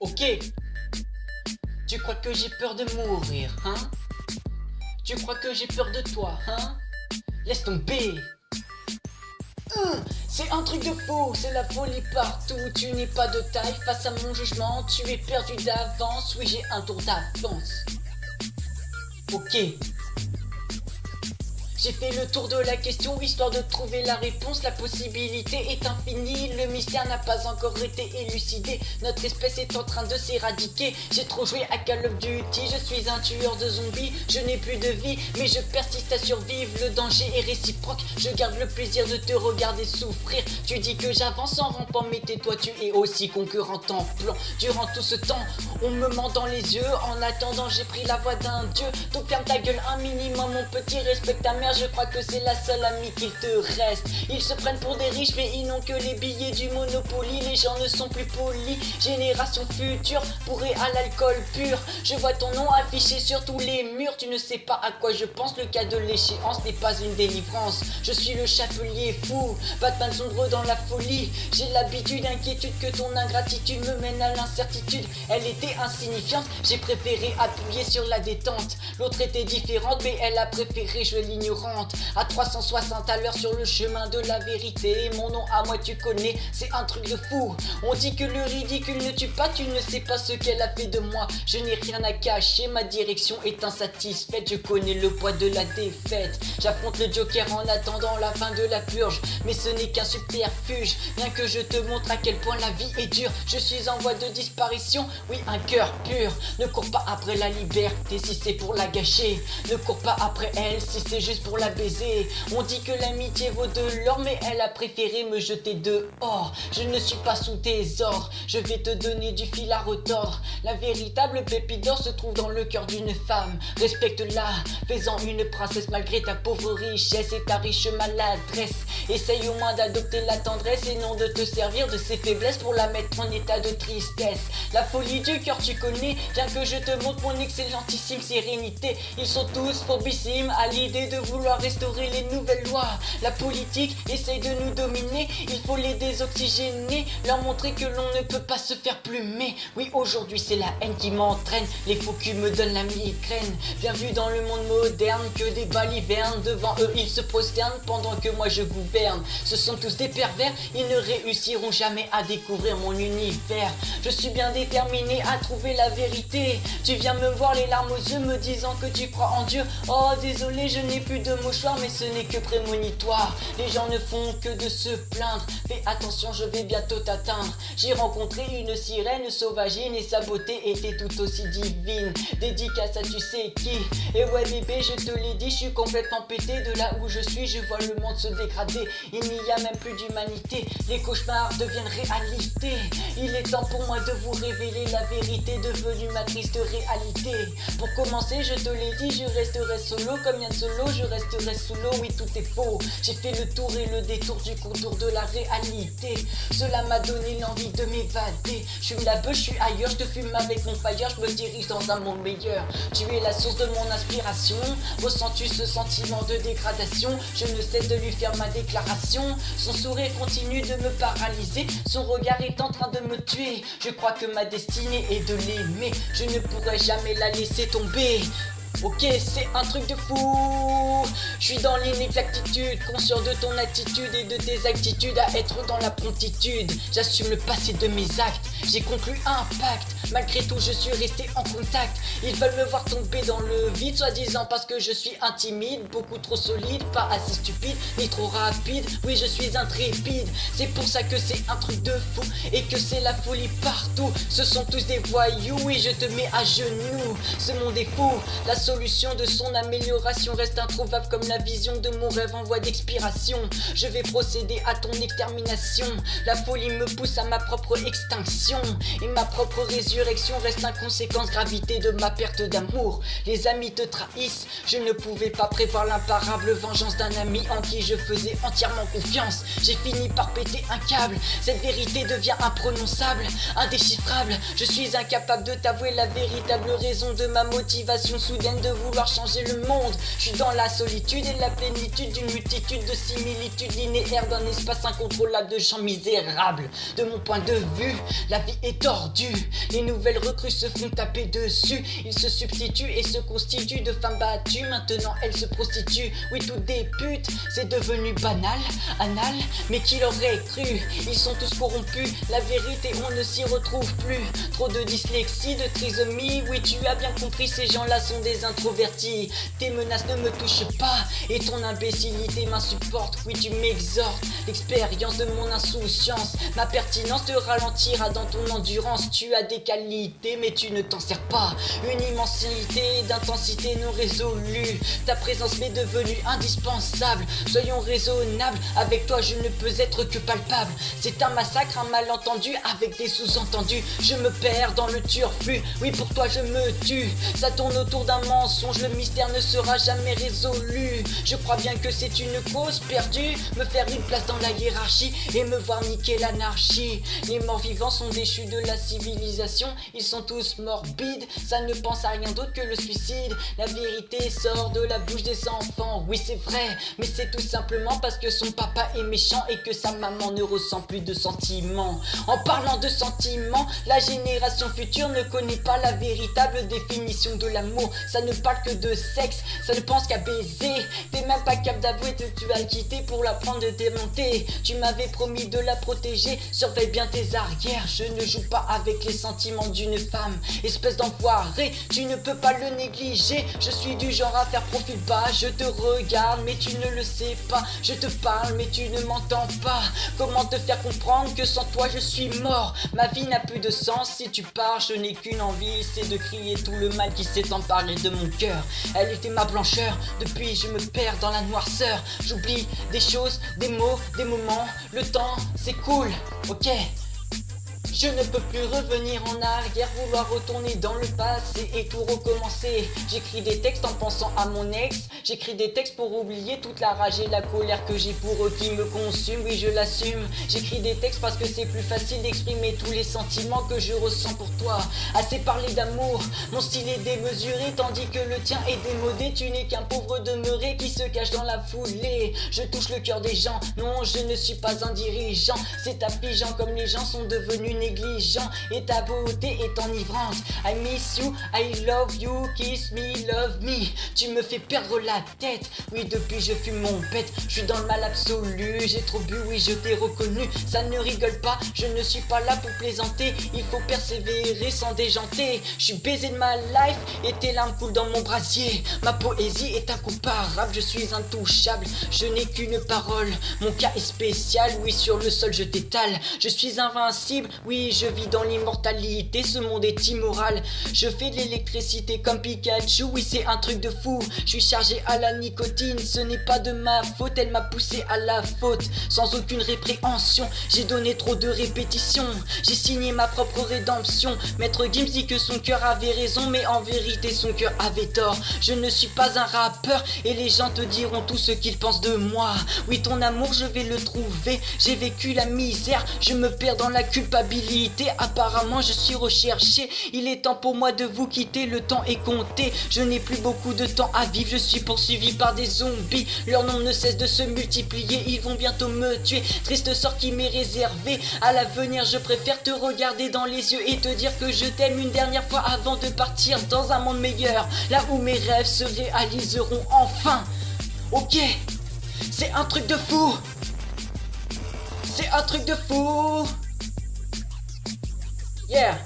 Ok, tu crois que j'ai peur de mourir, hein? Tu crois que j'ai peur de toi, hein? Laisse tomber. C'est un truc de fou, c'est la folie partout. Tu n'es pas de taille face à mon jugement. Tu es perdu d'avance, oui j'ai un tour d'avance. Ok. J'ai fait le tour de la question histoire de trouver la réponse. La possibilité est infinie, le mystère n'a pas encore été élucidé. Notre espèce est en train de s'éradiquer. J'ai trop joué à Call of Duty, je suis un tueur de zombies. Je n'ai plus de vie, mais je persiste à survivre. Le danger est réciproque, je garde le plaisir de te regarder souffrir. Tu dis que j'avance en rampant, mais tais-toi, tu es aussi concurrent en plan. Durant tout ce temps, on me ment dans les yeux. En attendant, j'ai pris la voix d'un dieu. Donc ferme ta gueule un minimum, mon petit, respecte ta mère. Je crois que c'est la seule amie qu'il te reste. Ils se prennent pour des riches, mais ils n'ont que les billets du Monopoly. Les gens ne sont plus polis. Génération future, bourrée à l'alcool pur. Je vois ton nom affiché sur tous les murs. Tu ne sais pas à quoi je pense. Le cas de l'échéance n'est pas une délivrance. Je suis le chapelier fou, Batman sombre dans la folie. J'ai l'habitude, inquiétude que ton ingratitude me mène à l'incertitude. Elle était insignifiante, j'ai préféré appuyer sur la détente. L'autre était différente, mais elle a préféré jouer l'ignorante. À 360 à l'heure sur le chemin de la vérité. Mon nom à moi tu connais, c'est un truc de fou. On dit que le ridicule ne tue pas, tu ne sais pas ce qu'elle a fait de moi. Je n'ai rien à cacher, ma direction est insatisfaite. Je connais le poids de la défaite. J'affronte le Joker en attendant la fin de la purge. Mais ce n'est qu'un subterfuge, bien que je te montre à quel point la vie est dure. Je suis en voie de disparition, oui un cœur pur. Ne cours pas après la liberté si c'est pour la gâcher. Ne cours pas après elle si c'est juste pour la baiser. On dit que l'amitié vaut de l'or, mais elle a préféré me jeter dehors. Je ne suis pas sous tes ordres, je vais te donner du fil à retordre. La véritable pépite d'or se trouve dans le cœur d'une femme. Respecte-la, fais-en une princesse malgré ta pauvre richesse et ta riche maladresse. Essaye au moins d'adopter la tendresse et non de te servir de ses faiblesses pour la mettre en état de tristesse. La folie du cœur tu connais, bien que je te montre mon excellentissime sérénité. Ils sont tous phobissimes à l'idée de vouloir restaurer les nouvelles lois. La politique essaye de nous dominer, il faut les désoxygéner, leur montrer que l'on ne peut pas se faire plumer. Oui, aujourd'hui c'est la haine qui m'entraîne, les faux culs me donnent la migraine. Bien vu dans le monde moderne que des balivernes, devant eux ils se prosternent pendant que moi je gouverne. Ce sont tous des pervers, ils ne réussiront jamais à découvrir mon univers. Je suis bien déterminé à trouver la vérité. Tu viens me voir les larmes aux yeux me disant que tu crois en Dieu. Oh désolé, je n'ai plus de mouchoir, mais ce n'est que prémonitoire. Les gens ne font que de se plaindre. Fais attention, je vais bientôt t'atteindre. J'ai rencontré une sirène sauvagine et sa beauté était tout aussi divine. Dédicace à tu sais qui. Et ouais bébé, je te l'ai dit, je suis complètement pété. De là où je suis, je vois le monde se dégrader. Il n'y a même plus d'humanité. Les cauchemars deviennent réalité. Il est temps pour moi de vous révéler la vérité devenue ma triste réalité. Pour commencer, je te l'ai dit, je resterai solo. Comme Yann Solo, je resterai sous l'eau. Oui, tout est faux. J'ai fait le tour et le détour du contour de la réalité. Cela m'a donné l'envie de m'évader. Je fume la beuh, je suis ailleurs, je te fume avec mon fire. Je me dirige dans un monde meilleur. Tu es la source de mon inspiration. Ressens-tu ce sentiment de dégradation? Je ne cesse de lui faire ma déclaration. Son sourire continue de me paralyser. Son regard est en train de me tuer. Je crois que ma destinée est de l'aimer. Je ne pourrai jamais la laisser tomber. Ok, c'est un truc de fou. Je suis dans l'inexactitude, conscient de ton attitude et de tes aptitudes à être dans la promptitude. J'assume le passé de mes actes, j'ai conclu un pacte. Malgré tout, je suis resté en contact. Ils veulent me voir tomber dans le vide, soi-disant parce que je suis intimide, beaucoup trop solide, pas assez stupide, ni trop rapide. Oui, je suis intrépide, c'est pour ça que c'est un truc de fou et que c'est la folie partout. Ce sont tous des voyous, oui, je te mets à genoux. Ce monde est fou, la solution de son amélioration reste introuvable comme la vision de mon rêve en voie d'expiration. Je vais procéder à ton extermination. La folie me pousse à ma propre extinction et ma propre résurrection reste inconséquence gravité de ma perte d'amour. Les amis te trahissent, je ne pouvais pas prévoir l'imparable vengeance d'un ami en qui je faisais entièrement confiance. J'ai fini par péter un câble, cette vérité devient imprononçable, indéchiffrable. Je suis incapable de t'avouer la véritable raison de ma motivation soudaine de vouloir changer le monde. Je suis dans la solitude et la plénitude d'une multitude de similitudes linéaires d'un espace incontrôlable de gens misérables. De mon point de vue, la vie est tordue. Les nouvelles recrues se font taper dessus. Ils se substituent et se constituent de femmes battues. Maintenant elles se prostituent. Oui, toutes des putes, c'est devenu banal, anal. Mais qui l'aurait cru? Ils sont tous corrompus. La vérité, on ne s'y retrouve plus. Trop de dyslexie, de trisomie. Oui, tu as bien compris, ces gens-là sont des introvertis. Tes menaces ne me touchent pas et ton imbécilité m'insupporte. Oui, tu m'exhortes. L'expérience de mon insouciance, ma pertinence te ralentira dans ton endurance. Tu as des qualités mais tu ne t'en sers pas. Une immensité d'intensité non résolue. Ta présence m'est devenue indispensable. Soyons raisonnables, avec toi je ne peux être que palpable. C'est un massacre, un malentendu avec des sous-entendus. Je me perds dans le turfu, oui pour toi je me tue. Ça tourne autour d'un mensonge, le mystère ne sera jamais résolu. Je crois bien que c'est une cause perdue, me faire une place dans la hiérarchie et me voir niquer l'anarchie. Les morts vivants sont déchus de la civilisation, ils sont tous morbides, ça ne pense à rien d'autre que le suicide. La vérité sort de la bouche des enfants, oui c'est vrai, mais c'est tout simplement parce que son papa est méchant et que sa maman ne ressent plus de sentiments. En parlant de sentiments, la génération future ne connaît pas la véritable définition de l'amour. Ça ne parle que de sexe, ça ne pense qu'à baiser. T'es même pas capable d'avouer que tu as quitté pour la prendre de démonter. Tu m'avais promis de la protéger, surveille bien tes arrières. Je ne joue pas avec les sentiments d'une femme, espèce d'enfoiré, tu ne peux pas le négliger. Je suis du genre à faire profil bas, je te regarde mais tu ne le sais pas. Je te parle mais tu ne m'entends pas. Comment te faire comprendre que sans toi je suis mort? Ma vie n'a plus de sens si tu pars, je n'ai qu'une envie, c'est de crier tout le mal qui s'est emparé de mon cœur. Elle était ma blancheur, depuis je me perds dans la noirceur. J'oublie des choses, des mots, des moments. Le temps c'est cool, ok. Je ne peux plus revenir en arrière, vouloir retourner dans le passé et tout recommencer. J'écris des textes en pensant à mon ex. J'écris des textes pour oublier toute la rage et la colère que j'ai pour eux qui me consument. Oui, je l'assume. J'écris des textes parce que c'est plus facile d'exprimer tous les sentiments que je ressens pour toi. Assez parler d'amour, mon style est démesuré tandis que le tien est démodé. Tu n'es qu'un pauvre demeuré qui se cache dans la foulée. Je touche le cœur des gens, non je ne suis pas un dirigeant. C'est affligeant comme les gens sont devenus négligent et ta beauté est enivrante. I miss you, I love you, kiss me, love me. Tu me fais perdre la tête, oui depuis je fume mon pet. Je suis dans le mal absolu, j'ai trop bu, oui je t'ai reconnu. Ça ne rigole pas, je ne suis pas là pour plaisanter. Il faut persévérer sans déjanter. Je suis baisé de ma life et tes larmes coulent dans mon brasier. Ma poésie est incomparable, je suis intouchable. Je n'ai qu'une parole, mon cas est spécial. Oui sur le sol je t'étale, je suis invincible. Oui, je vis dans l'immortalité, ce monde est immoral. Je fais de l'électricité comme Pikachu, oui c'est un truc de fou. Je suis chargé à la nicotine, ce n'est pas de ma faute, elle m'a poussé à la faute. Sans aucune répréhension, j'ai donné trop de répétitions. J'ai signé ma propre rédemption. Maître Gims dit que son cœur avait raison, mais en vérité son cœur avait tort. Je ne suis pas un rappeur et les gens te diront tout ce qu'ils pensent de moi. Oui ton amour je vais le trouver, j'ai vécu la misère, je me perds dans la culpabilité. Apparemment je suis recherché, il est temps pour moi de vous quitter, le temps est compté. Je n'ai plus beaucoup de temps à vivre, je suis poursuivi par des zombies. Leur nombre ne cesse de se multiplier, ils vont bientôt me tuer. Triste sort qui m'est réservé, à l'avenir je préfère te regarder dans les yeux et te dire que je t'aime une dernière fois avant de partir dans un monde meilleur, là où mes rêves se réaliseront enfin. Ok, c'est un truc de fou. C'est un truc de fou. Yeah.